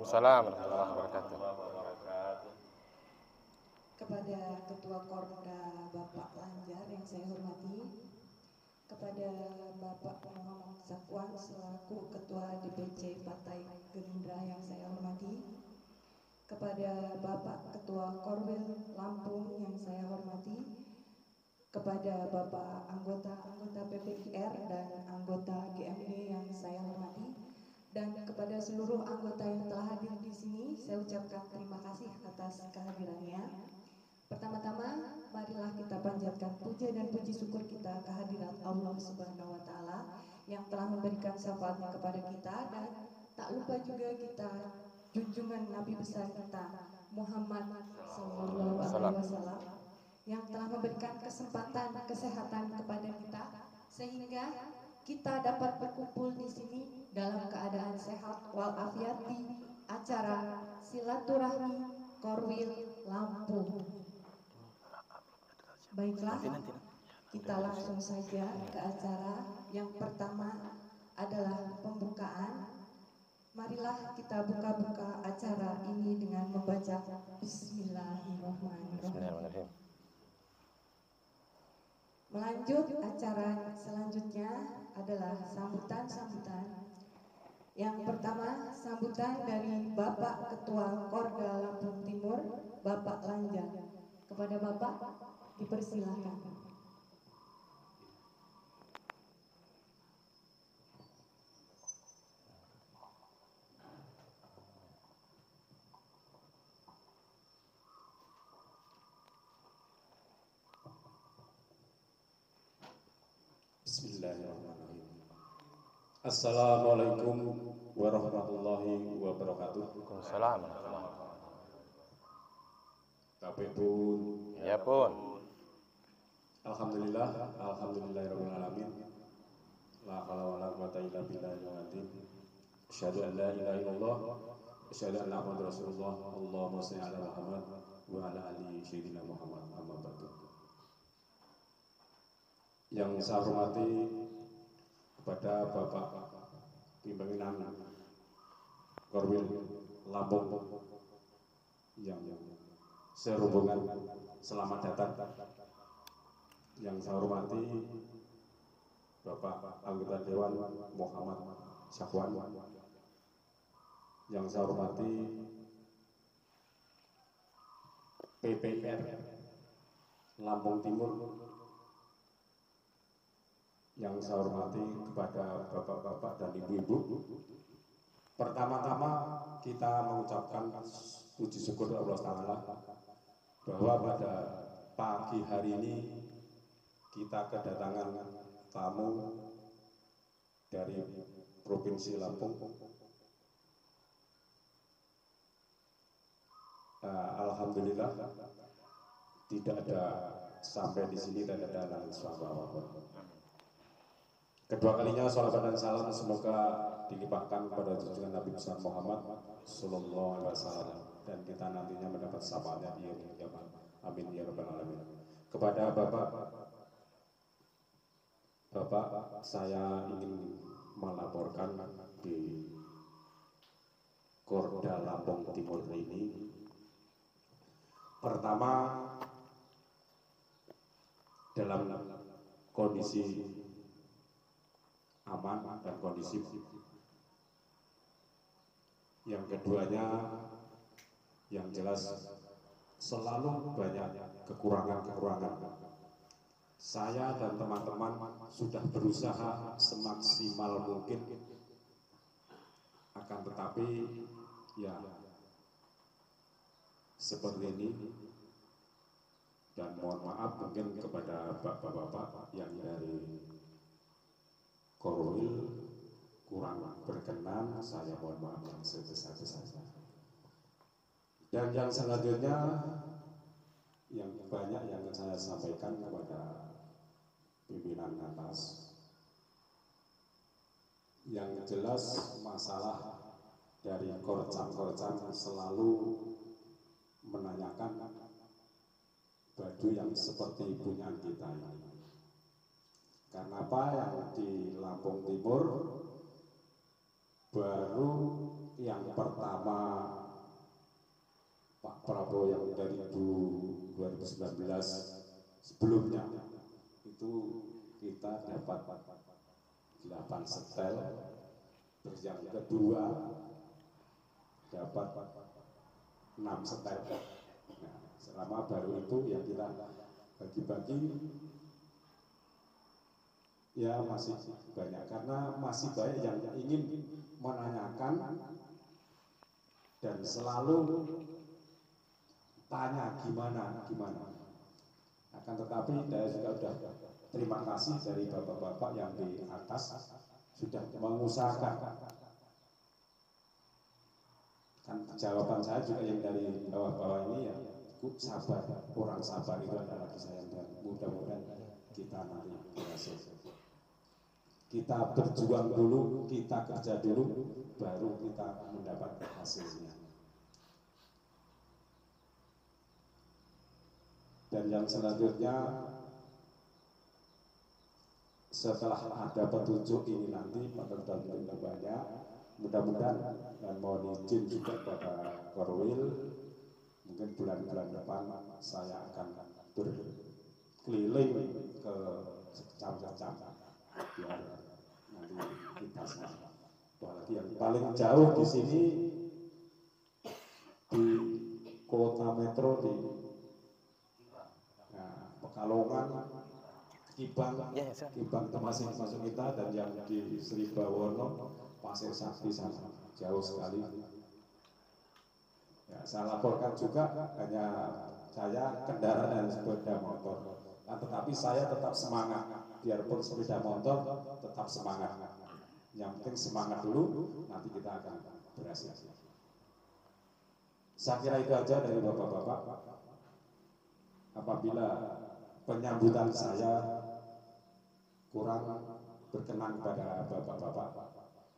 Waalaikumsalam warahmatullahi wabarakatuh. Kepada Ketua Korda Bapak Lanjar yang saya hormati, kepada Bapak Muhammad Zakwan selaku Ketua DPC Partai Gerindra yang saya hormati, kepada Bapak Ketua Korwil Lampung yang saya hormati, kepada Bapak anggota PPIR dan anggota GMD yang saya hormati, dan kepada seluruh anggota yang telah hadir di sini, saya ucapkan terima kasih atas kehadirannya. Pertama-tama, marilah kita panjatkan puja dan puji syukur kita kehadirat Allah Subhanahu wa Ta'ala yang telah memberikan syafaatnya kepada kita, dan tak lupa juga kita junjungan Nabi besar kita Muhammad Sallallahu Alaihi Wasallam yang telah memberikan kesempatan kesehatan kepada kita sehingga kita dapat berkumpul di sini dalam keadaan sehat walafiat di acara silaturahmi Korwil Lampung. Baiklah, kita langsung saja ke acara. Yang pertama adalah pembukaan. Marilah kita buka acara ini dengan membaca Bismillahirrahmanirrahim. Melanjut, acara selanjutnya adalah sambutan-sambutan. Yang pertama, sambutan dari Bapak Ketua Korda Lampung Timur, Bapak Lanjar. Kepada Bapak, dipersilakan. Bismillahirrahmanirrahim. Assalamualaikum warahmatullahi wabarakatuh. Waalaikumsalam. Kabeh pun. Ya pun. Alhamdulillahirabbil alamin. La haula wala quwata illa billahil azim. Asyhadu an la ilaha illallah, asyhadu anna Muhammadar Rasulullah. Allahumma shalli ala Muhammad wa ala ali sayyidina Muhammad. Amma ba'du. Yang saya hormati kepada Bapak pimpinan Korwil Lampung yang serombongan, selamat datang. Yang saya hormati Bapak anggota Dewan Muhammad Zakwan. Yang saya hormati PPIR Lampung Timur. Yang saya hormati kepada bapak-bapak dan ibu-ibu. Pertama-tama kita mengucapkan puji syukur Allah Ta'ala bahwa pada pagi hari ini kita kedatangan tamu dari Provinsi Lampung. Alhamdulillah tidak ada sampai di sini dan ada nangis apa-apa. Kedua kalinya sholawat dan salam semoga dilimpahkan kepada junjungan Nabi besar Muhammad Sallallahu Alaihi Wasallam, dan kita nantinya mendapat syafaatnya di yaumil qiyamah. Amin ya rabbal alamin. Kepada Bapak, saya ingin melaporkan di Korda Lampung Timur ini. Pertama, dalam kondisi aman dan kondisif. Yang keduanya, yang jelas selalu banyak kekurangan-kekurangan. Saya dan teman-teman sudah berusaha semaksimal mungkin, akan tetapi ya seperti ini. Dan mohon maaf mungkin kepada bapak-bapak yang dari Korwil kurang berkenan, saya mohon maaf yang sebesar-besarnya. Dan yang selanjutnya yang banyak yang saya sampaikan kepada pimpinan atas, yang jelas masalah dari korcam-korcam selalu menanyakan baju yang seperti punya kita ini. Karena apa, yang di Lampung Timur baru yang pertama Pak Prabowo yang dari 2019 sebelumnya itu kita dapat 8 setel, terus yang kedua dapat 6 setel. Nah, selama baru itu yang kita bagi-bagi ya masih banyak, karena masih banyak yang ingin menanyakan dan selalu tanya gimana. Akan tetapi saya juga sudah terima kasih dari bapak-bapak yang di atas sudah mengusahakan. Kan jawaban saya juga yang dari bawah-bawah ini ya, sabar, orang sabar itu adalah kisah yang mudah-mudahan kita nanti berhasil. Kita berjuang dulu, kita kerja dulu, baru kita mendapat hasilnya. Dan yang selanjutnya, setelah ada petunjuk ini nanti petunjuk banyak, mudah-mudahan dan mohon izin juga pada Korwil, mungkin bulan-bulan depan saya akan berkeliling ke kecamatan biar nanti kita semua. Apalagi yang paling jauh di sini di kota metro di Pekalongan, Kibang termasuk kita, dan yang di Sri Bawono, Pasir Sakti sana jauh sekali. Ya, saya laporkan juga hanya saya kendaraan dan sepeda motor, tetapi saya tetap semangat, biarpun sepeda motor tetap semangat. Yang penting semangat dulu, nanti kita akan berhasil. Saya kira itu aja dari bapak-bapak. Apabila penyambutan saya kurang berkenan kepada bapak-bapak,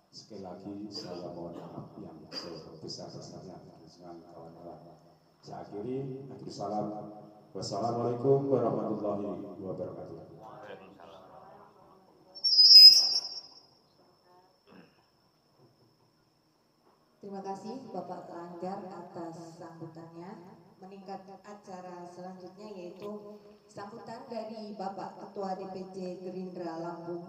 sekali lagi saya mohon maaf yang sebesar-besarnya dengan kawan-kawan. Saya akhiri, wassalamualaikum warahmatullahi wabarakatuh. Terima kasih Bapak Langgar atas sambutannya. Meningkat acara selanjutnya yaitu sambutan dari Bapak Ketua DPC Gerindra Lampung,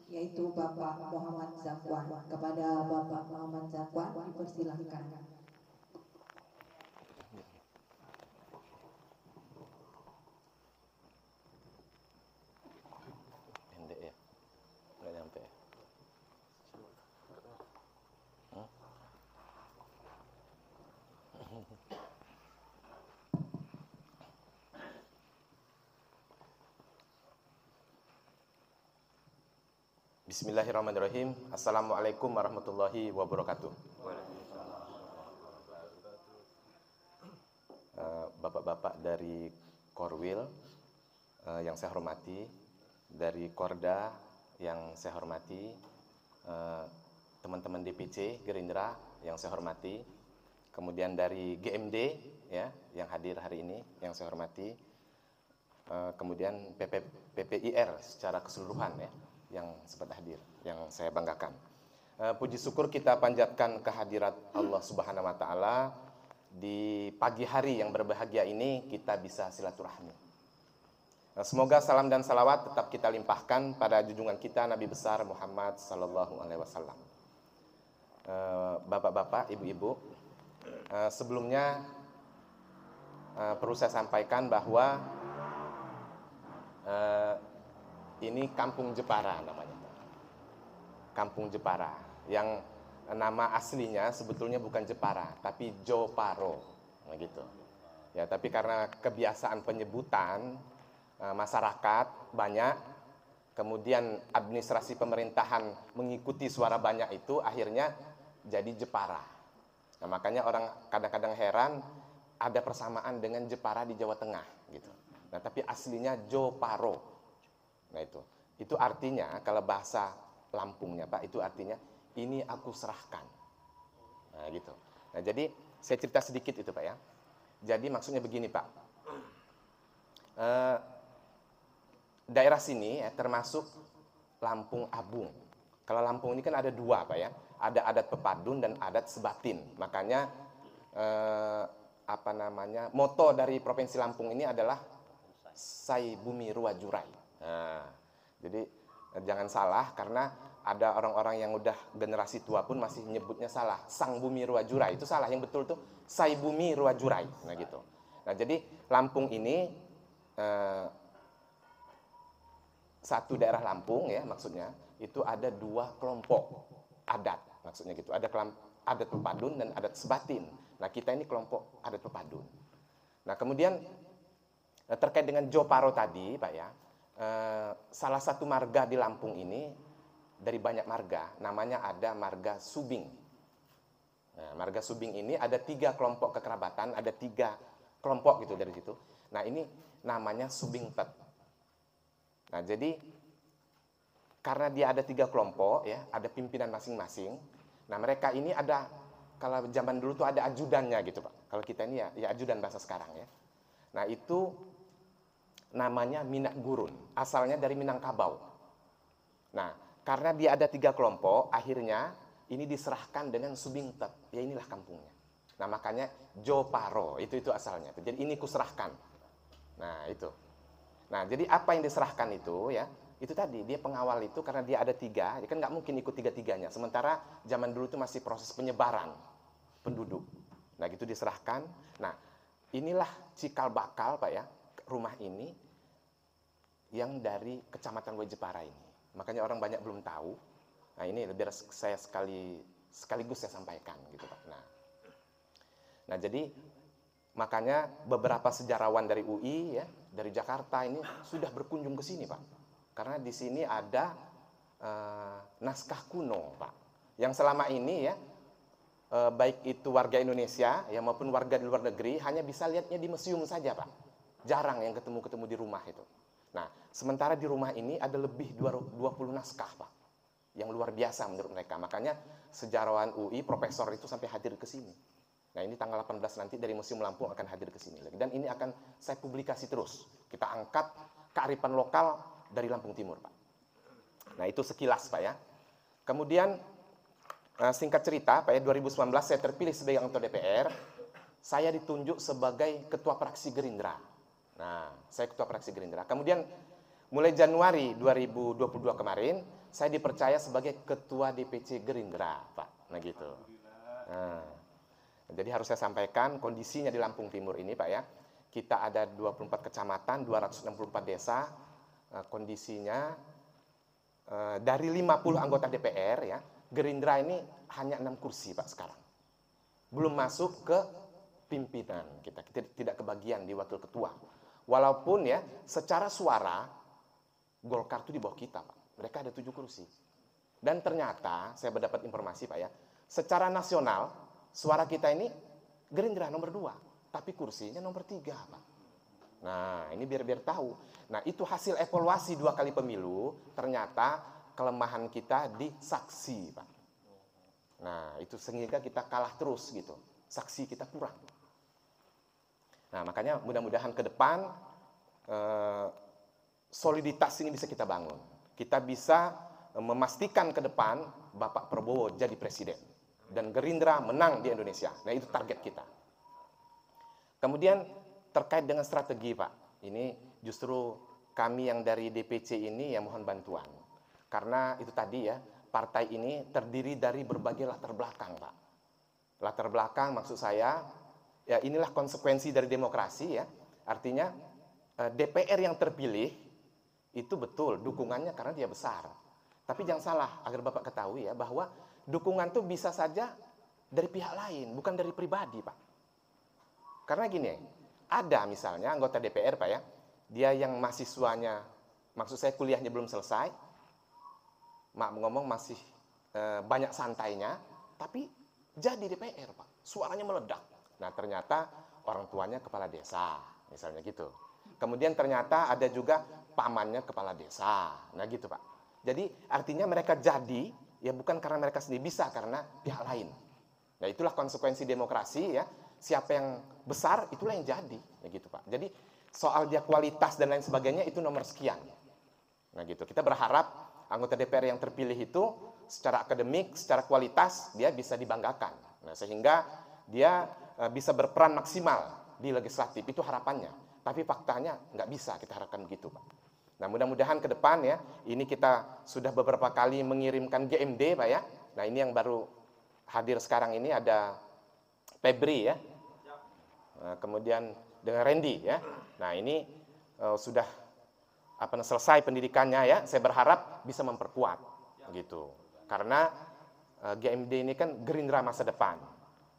yaitu Bapak Muhammad Zakwan. Kepada Bapak Muhammad Zakwan dipersilahkan. Pendek ya, nggak nyampe. Bismillahirrahmanirrahim. Assalamualaikum warahmatullahi wabarakatuh. Bapak-bapak dari Korwil yang saya hormati, dari Korda yang saya hormati, teman-teman DPC Gerindra yang saya hormati, kemudian dari GMD ya yang hadir hari ini yang saya hormati, kemudian PPIR secara keseluruhan ya yang sempat hadir, yang saya banggakan. Puji syukur kita panjatkan kehadirat Allah Subhanahu wa taala di pagi hari yang berbahagia ini kita bisa silaturahmi. Semoga salam dan salawat tetap kita limpahkan pada junjungan kita Nabi besar Muhammad sallallahu alaihi wasallam. Bapak-bapak, ibu-ibu, sebelumnya perlu saya sampaikan bahwa ini Kampung Jepara namanya, Kampung Jepara, yang nama aslinya sebetulnya bukan Jepara, tapi Joparo, gitu. Ya, tapi karena kebiasaan penyebutan masyarakat banyak, kemudian administrasi pemerintahan mengikuti suara banyak itu, akhirnya jadi Jepara. Nah, makanya orang kadang-kadang heran ada persamaan dengan Jepara di Jawa Tengah, gitu. Nah, tapi aslinya Joparo. Nah itu artinya kalau bahasa Lampungnya Pak, itu artinya ini aku serahkan. Nah gitu. Nah jadi saya cerita sedikit itu Pak ya. Jadi maksudnya begini Pak. Daerah sini ya, termasuk Lampung Abung, Kalau Lampung ini kan ada dua Pak ya, ada adat pepadun dan adat sebatin. Makanya moto dari Provinsi Lampung ini adalah Sai Bumi Rua Jurai. Nah, jadi jangan salah karena ada orang-orang yang udah generasi tua pun masih nyebutnya salah. Sang Bumi Rua Jurai itu salah, yang betul tuh Sai Bumi Rua Jurai. Nah gitu. Nah jadi Lampung ini satu daerah Lampung ya maksudnya itu ada dua kelompok adat maksudnya gitu. Ada adat pepadun dan adat sebatin. Nah kita ini kelompok adat pepadun. Nah kemudian terkait dengan Joparo tadi Pak ya, salah satu marga di Lampung ini dari banyak marga, namanya ada marga Subing. Nah, marga Subing ini ada 3 kelompok kekerabatan, ada 3 kelompok gitu dari situ. Nah ini namanya Subing Tet. Nah jadi karena dia ada 3 kelompok ya, ada pimpinan masing-masing. Nah mereka ini ada, kalau zaman dulu tuh ada ajudannya gitu Pak. Kalau kita ini ya ajudan bahasa sekarang ya. Nah itu namanya Minak Gurun, asalnya dari Minangkabau. Nah karena dia ada 3 kelompok, akhirnya ini diserahkan dengan Subing Tet. Ya inilah kampungnya. Nah makanya Joparo, itu asalnya. Jadi ini kuserahkan. Nah itu. Nah jadi apa yang diserahkan itu ya, itu tadi dia pengawal itu karena dia ada 3, ya kan nggak mungkin ikut 3-3-nya. Sementara zaman dulu itu masih proses penyebaran penduduk. Nah gitu diserahkan. Nah inilah cikal bakal Pak ya, rumah ini yang dari Kecamatan Wejepara ini. Makanya orang banyak belum tahu. Nah ini biar saya sekaligus saya sampaikan gitu Pak. Nah jadi makanya beberapa sejarawan dari UI ya, dari Jakarta ini sudah berkunjung ke sini Pak. Karena di sini ada naskah kuno Pak. Yang selama ini ya baik itu warga Indonesia ya maupun warga di luar negeri hanya bisa lihatnya di museum saja Pak. Jarang yang ketemu di rumah itu. Nah, sementara di rumah ini ada lebih 20 naskah Pak. Yang luar biasa menurut mereka. Makanya sejarawan UI, profesor itu sampai hadir ke sini. Nah, ini tanggal 18 nanti dari Museum Lampung akan hadir ke sini. Dan ini akan saya publikasi terus. Kita angkat kearifan lokal dari Lampung Timur Pak. Nah, itu sekilas Pak ya. Kemudian singkat cerita Pak ya, 2019 saya terpilih sebagai anggota DPR. Saya ditunjuk sebagai ketua fraksi Gerindra. Nah, saya ketua fraksi Gerindra. Kemudian mulai Januari 2022 kemarin, saya dipercaya sebagai ketua DPC Gerindra, Pak. Nah, gitu. Nah, jadi harus saya sampaikan kondisinya di Lampung Timur ini, Pak ya. Kita ada 24 kecamatan, 264 desa. Kondisinya dari 50 anggota DPR ya, Gerindra ini hanya 6 kursi, Pak, sekarang. Belum masuk ke pimpinan kita tidak kebagian di wakil ketua. Walaupun ya secara suara Golkar itu di bawah kita Pak. Mereka ada 7 kursi. Dan ternyata saya mendapat informasi Pak ya, secara nasional suara kita ini Gerindra nomor 2, tapi kursinya nomor 3 Pak. Nah ini biar tahu. Nah itu hasil evaluasi 2 kali pemilu, ternyata kelemahan kita di saksi Pak. Nah itu sehingga kita kalah terus gitu, saksi kita kurang. Nah makanya mudah-mudahan ke depan soliditas ini bisa kita bangun. Kita bisa memastikan ke depan Bapak Prabowo jadi presiden. Dan Gerindra menang di Indonesia. Nah itu target kita. Kemudian terkait dengan strategi Pak. Ini justru kami yang dari DPC ini yang mohon bantuan. Karena itu tadi ya, partai ini terdiri dari berbagai latar belakang Pak. Latar belakang maksud saya, ya inilah konsekuensi dari demokrasi ya. Artinya DPR yang terpilih itu betul dukungannya karena dia besar. Tapi jangan salah agar Bapak ketahui ya bahwa dukungan itu bisa saja dari pihak lain, bukan dari pribadi Pak. Karena gini, ada misalnya anggota DPR Pak ya, dia yang mahasiswanya, maksud saya kuliahnya belum selesai, mak ngomong masih banyak santainya, tapi jadi DPR Pak, suaranya meledak. Nah ternyata orang tuanya kepala desa, misalnya gitu. Kemudian ternyata ada juga pamannya kepala desa, nah gitu Pak. Jadi artinya mereka jadi, ya bukan karena mereka sendiri, bisa karena pihak lain. Nah itulah konsekuensi demokrasi ya, siapa yang besar itulah yang jadi, ya gitu Pak. Jadi soal dia kualitas dan lain sebagainya itu nomor sekian. Nah gitu, kita berharap anggota DPR yang terpilih itu secara akademik, secara kualitas dia bisa dibanggakan. Nah, sehingga dia bisa berperan maksimal di legislatif, itu harapannya. Tapi faktanya nggak bisa kita harapkan begitu, Pak. Nah, mudah-mudahan ke depan ya, ini kita sudah beberapa kali mengirimkan GMD, Pak ya. Nah, ini yang baru hadir sekarang ini ada Febri ya. Kemudian dengan Randy ya. Nah, ini sudah selesai pendidikannya ya. Saya berharap bisa memperkuat gitu. Karena GMD ini kan Gerindra masa depan.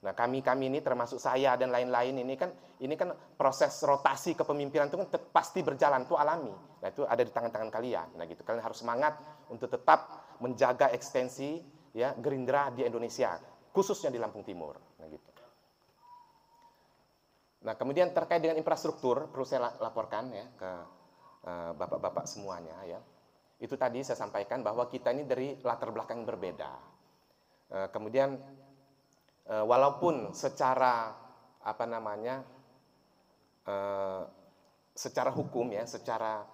Nah, kami ini termasuk saya dan lain-lain ini kan proses rotasi kepemimpinan itu kan pasti berjalan, itu alami. Nah, itu ada di tangan-tangan kalian. Nah, gitu. Kalian harus semangat untuk tetap menjaga ekstensi ya Gerindra di Indonesia, khususnya di Lampung Timur. Nah, gitu. Nah, kemudian terkait dengan infrastruktur perlu saya laporkan ya ke bapak-bapak semuanya ya. Itu tadi saya sampaikan bahwa kita ini dari latar belakang yang berbeda. Kemudian walaupun secara secara hukum ya, secara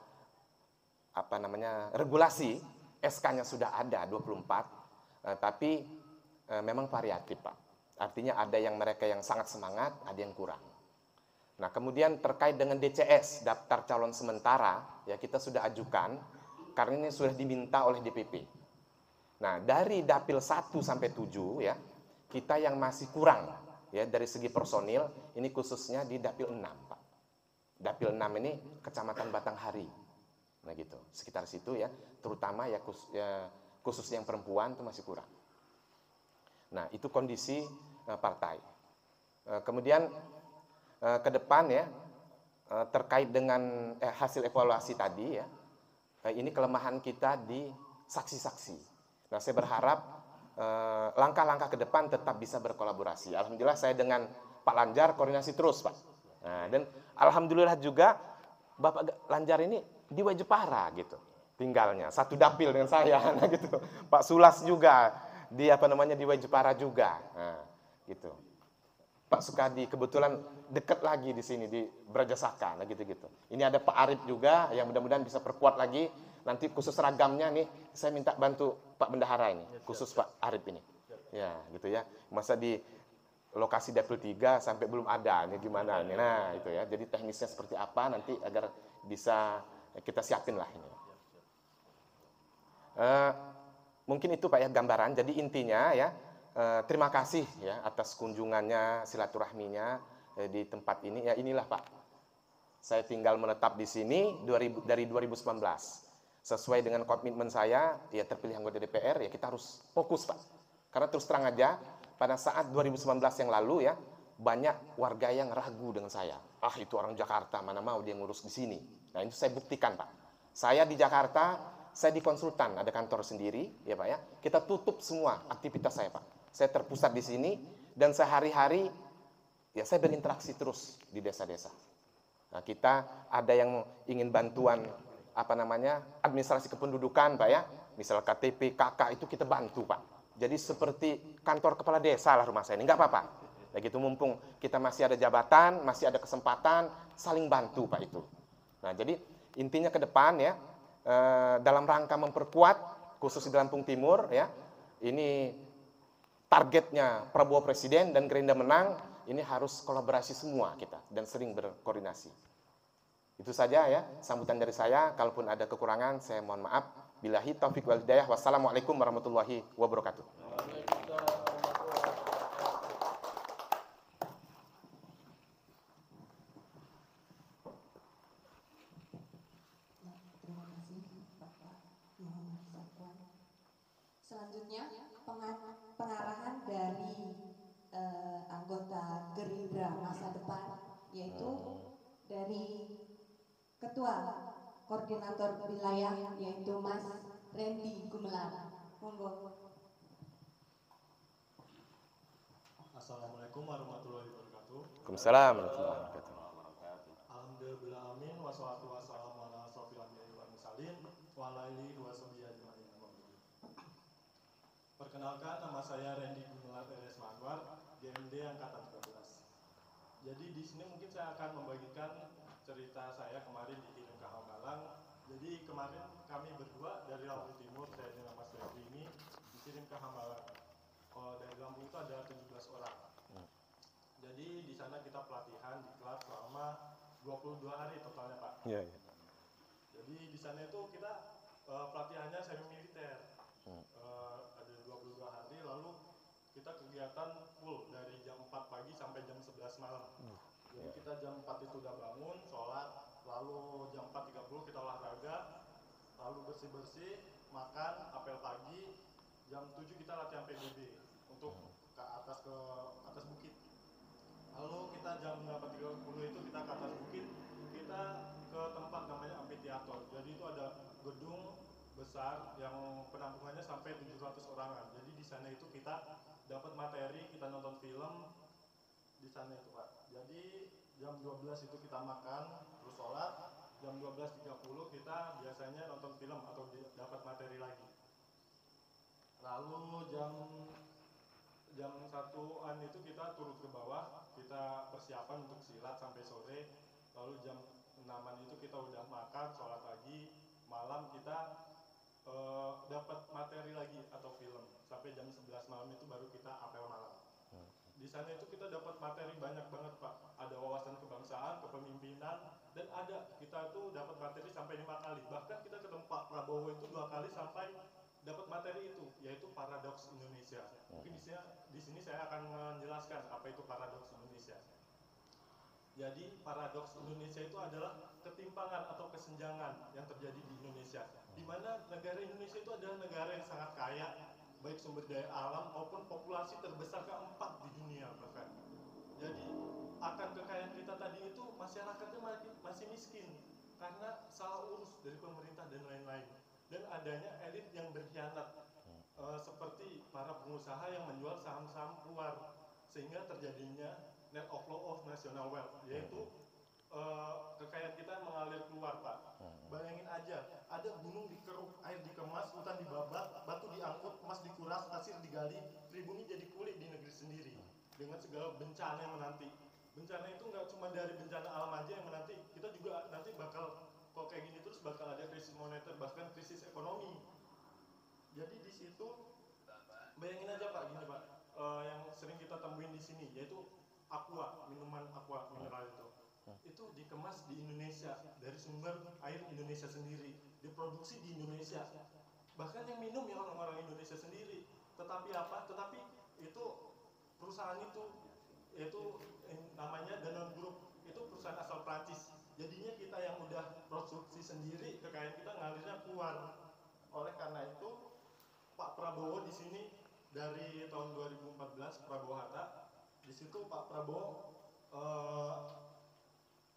regulasi SK-nya sudah ada 24, tapi memang variatif, Pak. Artinya ada yang mereka yang sangat semangat, ada yang kurang. Nah, kemudian terkait dengan DCS, daftar calon sementara, ya kita sudah ajukan karena ini sudah diminta oleh DPP. Nah, dari dapil 1 sampai 7 ya, kita yang masih kurang ya dari segi personil, ini khususnya di dapil 6, Pak. Dapil 6 ini Kecamatan Batanghari. Nah, gitu. Sekitar situ ya, terutama ya khusus yang perempuan itu masih kurang. Nah, itu kondisi partai. Kemudian ke depan ya, terkait dengan hasil evaluasi tadi ya, ini kelemahan kita di saksi-saksi. Nah, saya berharap langkah-langkah ke depan tetap bisa berkolaborasi. Alhamdulillah saya dengan Pak Lanjar koordinasi terus, Pak. Nah, dan alhamdulillah juga Bapak Lanjar ini di Jepara gitu, tinggalnya satu dapil dengan saya, nah, gitu. Pak Sulas juga di di Jepara juga, nah, gitu. Pak Sukadi kebetulan dekat lagi di sini di Brajasaka, nah gitu-gitu. Ini ada Pak Arif juga yang mudah-mudahan bisa perkuat lagi. Nanti khusus ragamnya nih saya minta bantu Pak Bendahara ini, khusus Pak Arif ini. Ya, gitu ya. Masa di lokasi dapil 3 sampai belum ada, ini gimana nih. Nah, itu ya. Jadi teknisnya seperti apa nanti agar bisa kita siapin lah ini. Mungkin itu Pak ya gambaran. Jadi intinya ya, terima kasih ya atas kunjungannya, silaturahminya di tempat ini. Ya inilah Pak, saya tinggal menetap di sini dari 2019. Sesuai dengan komitmen saya, ya terpilih anggota DPR, ya kita harus fokus Pak. Karena terus terang aja, pada saat 2019 yang lalu ya, banyak warga yang ragu dengan saya. Ah, itu orang Jakarta, mana mau dia ngurus di sini. Nah, itu saya buktikan Pak. Saya di Jakarta, saya di konsultan, ada kantor sendiri, ya Pak ya. Kita tutup semua aktivitas saya Pak. Saya terpusat di sini, dan sehari-hari, ya saya berinteraksi terus di desa-desa. Nah, kita ada yang ingin bantuan administrasi kependudukan Pak ya, misal KTP, KK itu kita bantu Pak. Jadi seperti kantor kepala desa lah rumah saya ini, nggak apa-apa. Nah gitu, mumpung kita masih ada jabatan, masih ada kesempatan, saling bantu Pak itu. Nah jadi intinya ke depan ya, dalam rangka memperkuat khusus di Lampung Timur ya, ini targetnya Prabowo Presiden dan Gerindra menang, ini harus kolaborasi semua kita dan sering berkoordinasi. Itu saja ya sambutan dari saya. Kalaupun ada kekurangan saya mohon maaf. Billahi taufik wal hidayah. Wassalamualaikum warahmatullahi wabarakatuh. Terima kasih Bapak Muhammad Zakwan. Selanjutnya pengarahan dari anggota Gerindra masa depan, yaitu dari Ketua Koordinator Wilayah, yaitu Mas Randy Gumelar. Monggo. Assalamualaikum warahmatullahi wabarakatuh. Waalaikumsalam warahmatullahi wabarakatuh. Alhamdulillahirrahmanirrahim. Wassalatu wassalamu ala asrofil anbiya'i wal mursalin wa ala alihi wa sahbihi ajma'in. Perkenalkan, nama saya Randy Gumelar RS Manwar, GMD Angkatan 13. Jadi di sini mungkin saya akan membagikan cerita saya kemarin di KH Malang. Jadi kemarin kami berdua dari Lampung Timur, saya dengan Mas Febri ini dikirim ke Hambalang. Kalau dari Lampung itu ada 17 orang. Jadi di sana kita pelatihan di kelas selama 22 hari totalnya Pak. Iya, iya. Jadi di sana itu kita pelatihannya semi militer. Ada 22 hari, lalu kita kegiatan full dari jam 4 pagi sampai jam 11 malam. Jadi kita jam 4 itu udah bangun, sholat, lalu jam 4.30 kita olahraga, lalu bersih-bersih, makan, apel pagi, jam 7 kita latihan PBB untuk ke atas bukit. Lalu kita jam 8.30 itu kita ke atas bukit, kita ke tempat namanya amfiteater. Jadi itu ada gedung besar yang penampungannya sampai 700 orangan. Jadi di sana itu kita dapat materi, kita nonton film di sana itu Pak. Jadi jam 12 itu kita makan, terus sholat, jam 12.30 kita biasanya nonton film atau dapat materi lagi. Lalu jam 1-an itu kita turun ke bawah, kita persiapan untuk silat sampai sore. Lalu jam 6-an itu kita udah makan, sholat lagi. Malam kita dapat materi lagi atau film. Sampai jam 11 malam itu baru kita apel malam. Di sana itu kita dapat materi banyak banget Pak. Ada wawasan kebangsaan, kepemimpinan, dan ada kita tuh dapat materi sampai 5 kali. Bahkan kita ketemu Pak Prabowo itu 2 kali sampai dapat materi itu, yaitu paradoks Indonesia. Mungkin di sini saya akan menjelaskan apa itu paradoks Indonesia. Jadi paradoks Indonesia itu adalah ketimpangan atau kesenjangan yang terjadi di Indonesia. Di mana negara Indonesia itu adalah negara yang sangat kaya, baik sumber daya alam maupun populasi terbesar keempat di dunia bahkan. Jadi akan kekayaan kita tadi itu masyarakatnya masih miskin karena salah urus dari pemerintah dan lain-lain. Dan adanya elit yang berkhianat, seperti para pengusaha yang menjual saham-saham keluar, sehingga terjadinya net outflow of national wealth, yaitu kekayaan kita mengalir keluar Pak. Bayangin aja, ada gunung dikeruk, air dikemas, hutan dibabat, batu diangkut, emas dikuras, pasir digali, pribumi jadi kulit di negeri sendiri dengan segala bencana yang menanti. Bencana itu nggak cuma dari bencana alam aja yang menanti, kita juga nanti bakal, kalau kayak gini terus bakal ada krisis moneter, bahkan krisis ekonomi. Jadi di situ bayangin aja Pak, gini Pak, yang sering kita temuin di sini yaitu aqua, minuman aqua mineral itu dikemas di Indonesia dari sumber air Indonesia sendiri, diproduksi di Indonesia, bahkan yang minum ya orang-orang Indonesia sendiri. Tetapi apa? Tetapi itu perusahaan itu yaitu namanya Danone Group, itu perusahaan asal Prancis. Jadinya kita yang udah produksi sendiri, kekayaan kita ngalirnya keluar. Oleh karena itu Pak Prabowo di sini dari tahun 2014, Prabowo Hatta, di situ Pak Prabowo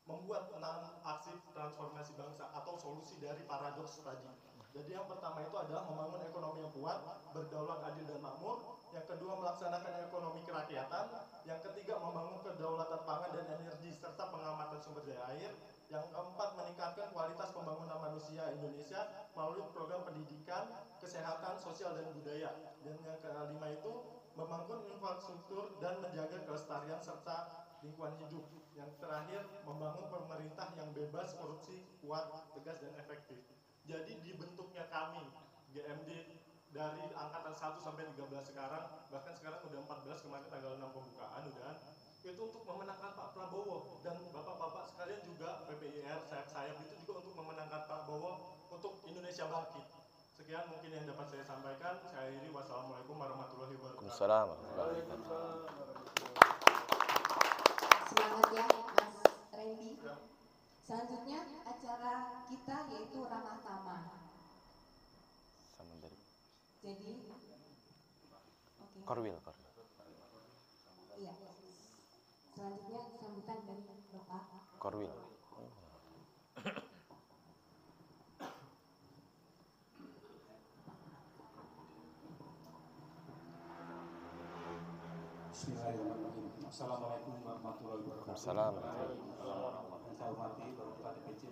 membuat 6 aksi transformasi bangsa atau solusi dari paradoks tadi. Jadi yang pertama itu adalah membangun ekonomi yang kuat, berdaulat, adil, dan makmur. Yang kedua, melaksanakan ekonomi kerakyatan. Yang ketiga, membangun kedaulatan pangan dan energi serta pengamatan sumber daya air. Yang keempat, meningkatkan kualitas pembangunan manusia Indonesia melalui program pendidikan, kesehatan, sosial, dan budaya. Dan yang kelima itu, membangun infrastruktur dan menjaga kelestarian serta lingkungan hidup. Yang terakhir, membangun pemerintah yang bebas korupsi, kuat, tegas, dan efektif. Jadi dibentuknya kami, GMD, dari angkatan 1 sampai 13 sekarang, bahkan sekarang udah 14, kemarin tanggal 6 pembukaan udah, itu untuk memenangkan Pak Prabowo. Dan bapak-bapak sekalian juga, PPIR, sayap-sayap itu juga untuk memenangkan Pak Prabowo untuk Indonesia bangkit. Sekian mungkin yang dapat saya sampaikan. Saya akhiri, wassalamualaikum warahmatullahi wabarakatuh. Waalaikumsalam. Semangat ya Mas Randy. Selanjutnya acara kita yaitu ramah tamah. Jadi oke. Korwil. Iya. Selanjutnya sambutan dari Bapak Korwil. Bismillahirrahmanirrahim. Assalamualaikum warahmatullahi wabarakatuh. Assalamualaikum. Yang saya hormati Bapak Bupati DPC,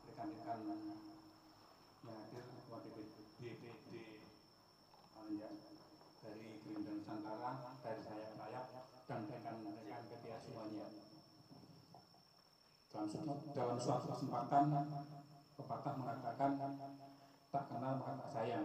rekan-rekan yang hadir, Ketua DPD Alja dari Gerindra Nusantara, dari sayap-sayap, dan rekan-rekan PPA semuanya. Dalam suatu kesempatan, pepatah mengatakan tak kenal maka tak sayang.